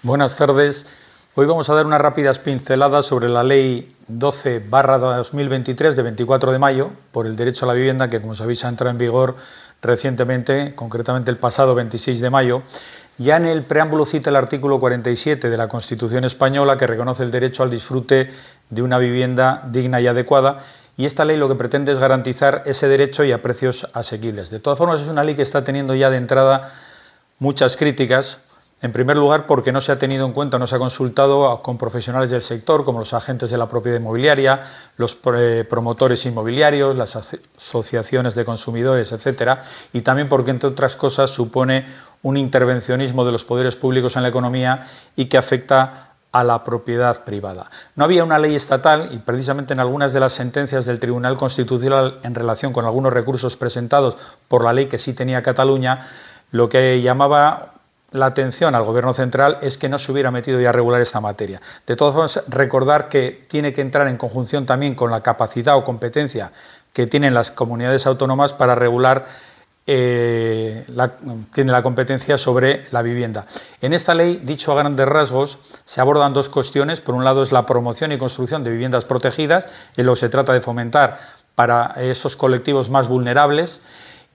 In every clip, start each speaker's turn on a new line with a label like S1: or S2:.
S1: Buenas tardes. Hoy vamos a dar unas rápidas pinceladas sobre la Ley 12/2023 de 24 de mayo por el derecho a la vivienda, que como sabéis ha entrado en vigor recientemente, concretamente el pasado 26 de mayo. Ya en el preámbulo cita el artículo 47 de la Constitución española, que reconoce el derecho al disfrute de una vivienda digna y adecuada, y esta ley lo que pretende es garantizar ese derecho y a precios asequibles. De todas formas, es una ley que está teniendo ya de entrada muchas críticas. En primer lugar, porque no se ha tenido en cuenta, no se ha consultado con profesionales del sector, como los agentes de la propiedad inmobiliaria, los promotores inmobiliarios, las asociaciones de consumidores, etcétera, y también porque, entre otras cosas, supone un intervencionismo de los poderes públicos en la economía y que afecta a la propiedad privada. No había una ley estatal y precisamente en algunas de las sentencias del Tribunal Constitucional en relación con algunos recursos presentados por la ley que sí tenía Cataluña, lo que llamaba la atención al Gobierno central es que no se hubiera metido ya a regular esta materia. De todas formas, recordar que tiene que entrar en conjunción también con la capacidad o competencia que tienen las comunidades autónomas para regular, tiene la competencia sobre la vivienda. En esta ley, dicho a grandes rasgos, se abordan dos cuestiones. Por un lado es la promoción y construcción de viviendas protegidas, en lo que se trata de fomentar para esos colectivos más vulnerables,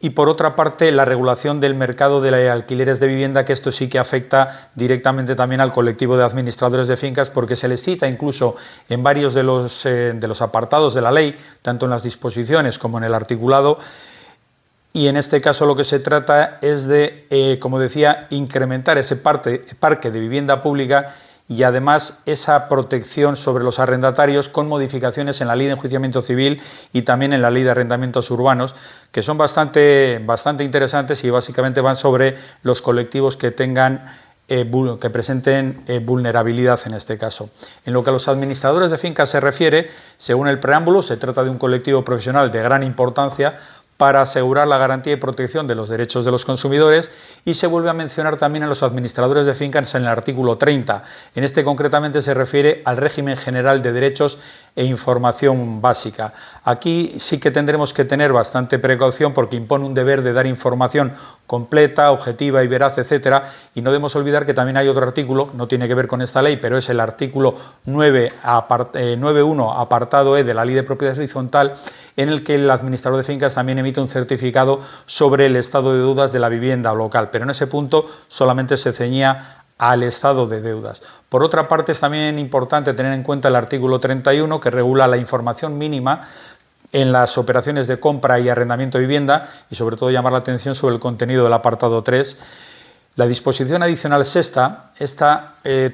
S1: y por otra parte la regulación del mercado de alquileres de vivienda, que esto sí que afecta directamente también al colectivo de administradores de fincas, porque se les cita incluso en varios de los apartados de la ley, tanto en las disposiciones como en el articulado, y en este caso lo que se trata es de, como decía, incrementar ese parque de vivienda pública y además esa protección sobre los arrendatarios con modificaciones en la Ley de Enjuiciamiento Civil y también en la Ley de Arrendamientos Urbanos, que son bastante interesantes y básicamente van sobre los colectivos que que presenten vulnerabilidad en este caso. En lo que a los administradores de fincas se refiere, según el preámbulo, se trata de un colectivo profesional de gran importancia para asegurar la garantía y protección de los derechos de los consumidores, y se vuelve a mencionar también a los administradores de fincas en el artículo 30. En este concretamente se refiere al régimen general de derechos e información básica. Aquí sí que tendremos que tener bastante precaución porque impone un deber de dar información completa, objetiva y veraz, etcétera, y no debemos olvidar que también hay otro artículo, no tiene que ver con esta ley, pero es el artículo 9.1 apartado E de la Ley de Propiedad Horizontal, en el que el administrador de fincas también emite un certificado sobre el estado de deudas de la vivienda local, pero en ese punto solamente se ceñía al estado de deudas. Por otra parte, es también importante tener en cuenta el artículo 31, que regula la información mínima en las operaciones de compra y arrendamiento de vivienda, y sobre todo llamar la atención sobre el contenido del apartado 3. La disposición adicional sexta,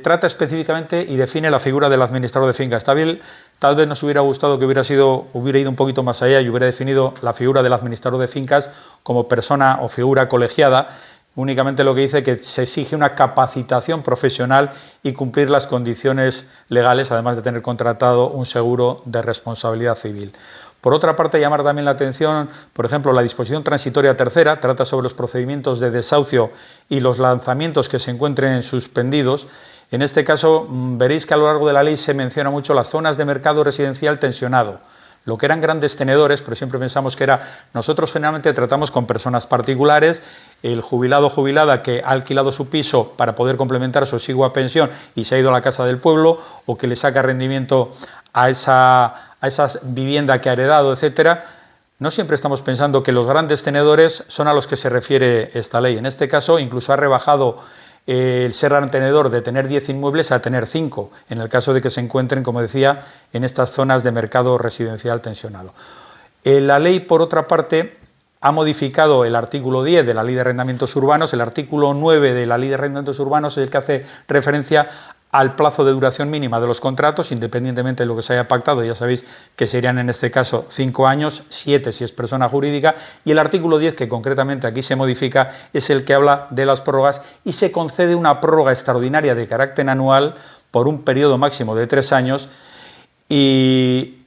S1: trata específicamente y define la figura del administrador de fincas. Tal vez nos hubiera gustado que hubiera ido un poquito más allá y hubiera definido la figura del administrador de fincas como persona o figura colegiada. Únicamente lo que dice que se exige una capacitación profesional y cumplir las condiciones legales, además de tener contratado un seguro de responsabilidad civil. Por otra parte, llamar también la atención, por ejemplo, la disposición transitoria tercera, trata sobre los procedimientos de desahucio y los lanzamientos que se encuentren suspendidos. En este caso, veréis que a lo largo de la ley se menciona mucho las zonas de mercado residencial tensionado, lo que eran grandes tenedores, pero siempre pensamos que nosotros generalmente tratamos con personas particulares, el jubilado o jubilada que ha alquilado su piso para poder complementar su exigua pensión y se ha ido a la casa del pueblo, o que le saca rendimiento a esa vivienda que ha heredado, etcétera. No siempre estamos pensando que los grandes tenedores son a los que se refiere esta ley. En este caso, incluso ha rebajado el ser tenedor de tener 10 inmuebles a tener 5, en el caso de que se encuentren, como decía, en estas zonas de mercado residencial tensionado. La ley, por otra parte, ha modificado el artículo 10 de la Ley de Arrendamientos Urbanos. El artículo 9 de la Ley de Arrendamientos Urbanos es el que hace referencia al plazo de duración mínima de los contratos, independientemente de lo que se haya pactado. Ya sabéis que serían en este caso 5 años, 7 si es persona jurídica, y el artículo 10, que concretamente aquí se modifica, es el que habla de las prórrogas y se concede una prórroga extraordinaria de carácter anual por un periodo máximo de 3 años, y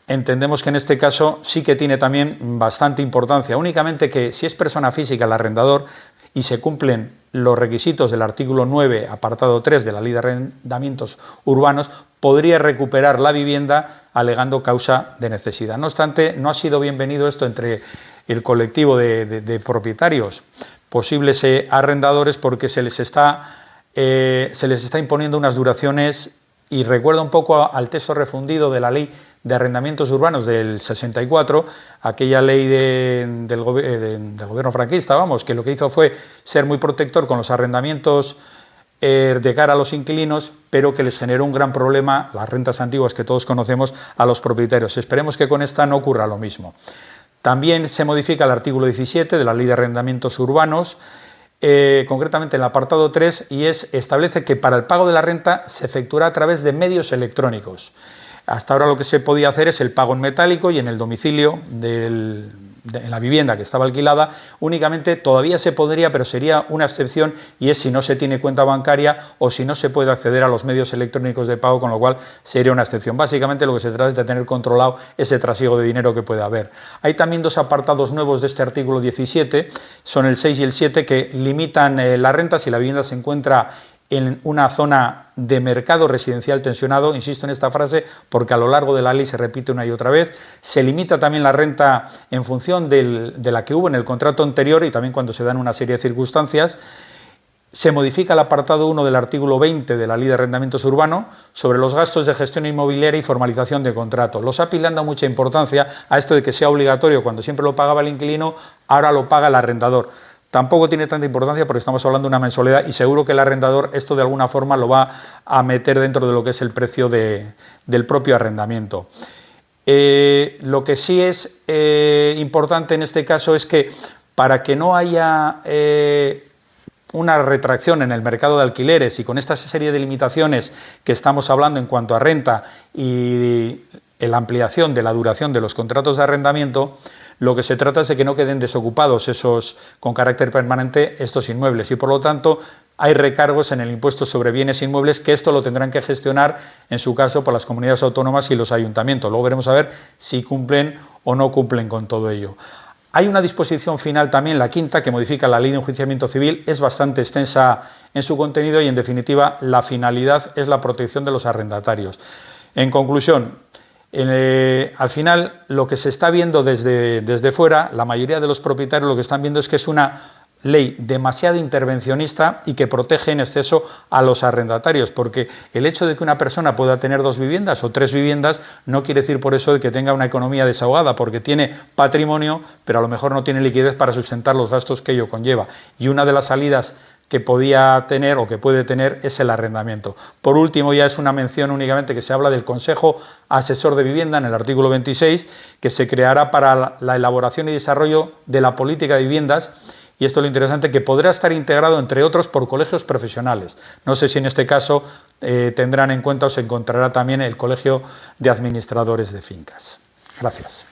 S1: entendemos que en este caso sí que tiene también bastante importancia, únicamente que si es persona física el arrendador y se cumplen los requisitos del artículo 9, apartado 3 de la Ley de Arrendamientos Urbanos, podría recuperar la vivienda alegando causa de necesidad. No obstante, no ha sido bienvenido esto entre el colectivo de propietarios, posibles arrendadores, porque se les está se les está imponiendo unas duraciones, y recuerda un poco al texto refundido de la Ley de Arrendamientos Urbanos del 64, aquella ley del gobierno franquista, vamos, que lo que hizo fue ser muy protector con los arrendamientos de cara a los inquilinos, pero que les generó un gran problema, las rentas antiguas que todos conocemos, a los propietarios. Esperemos que con esta no ocurra lo mismo. También se modifica el artículo 17 de la Ley de Arrendamientos Urbanos, concretamente el apartado 3, y establece que para el pago de la renta se efectuará a través de medios electrónicos. Hasta ahora lo que se podía hacer es el pago en metálico, y en el domicilio en la vivienda que estaba alquilada únicamente todavía se podría, pero sería una excepción, y es si no se tiene cuenta bancaria o si no se puede acceder a los medios electrónicos de pago, con lo cual sería una excepción. Básicamente lo que se trata es de tener controlado ese trasiego de dinero que puede haber. Hay también dos apartados nuevos de este artículo 17, son el 6 y el 7, que limitan la renta si la vivienda se encuentra en una zona de mercado residencial tensionado. Insisto en esta frase porque a lo largo de la ley se repite una y otra vez. Se limita también la renta en función de la que hubo en el contrato anterior, y también cuando se dan una serie de circunstancias. Se modifica el apartado 1 del artículo 20 de la Ley de Arrendamientos Urbanos sobre los gastos de gestión inmobiliaria y formalización de contrato. Los API le han dado mucha importancia a esto de que sea obligatorio. Cuando siempre lo pagaba el inquilino, ahora lo paga el arrendador. Tampoco tiene tanta importancia porque estamos hablando de una mensualidad, y seguro que el arrendador esto de alguna forma lo va a meter dentro de lo que es el precio del propio arrendamiento. Lo que sí es importante en este caso es que, para que no haya una retracción en el mercado de alquileres, y con esta serie de limitaciones que estamos hablando en cuanto a renta y la ampliación de la duración de los contratos de arrendamiento, lo que se trata es de que no queden desocupados con carácter permanente estos inmuebles, y por lo tanto hay recargos en el impuesto sobre bienes inmuebles, que esto lo tendrán que gestionar en su caso por las comunidades autónomas y los ayuntamientos. Luego veremos a ver si cumplen o no cumplen con todo ello. Hay una disposición final también, la quinta, que modifica la Ley de Enjuiciamiento Civil. Es bastante extensa en su contenido y, en definitiva, la finalidad es la protección de los arrendatarios. En conclusión, al final, lo que se está viendo desde fuera, la mayoría de los propietarios lo que están viendo es que es una ley demasiado intervencionista y que protege en exceso a los arrendatarios, porque el hecho de que una persona pueda tener 2 viviendas o 3 viviendas no quiere decir por eso de que tenga una economía desahogada, porque tiene patrimonio, pero a lo mejor no tiene liquidez para sustentar los gastos que ello conlleva. Y una de las salidas que podía tener o que puede tener es el arrendamiento. Por último, ya es una mención únicamente que se habla del Consejo Asesor de Vivienda en el artículo 26, que se creará para la elaboración y desarrollo de la política de viviendas, y esto es lo interesante, que podrá estar integrado, entre otros, por colegios profesionales. No sé si en este caso tendrán en cuenta o se encontrará también el Colegio de Administradores de Fincas. Gracias.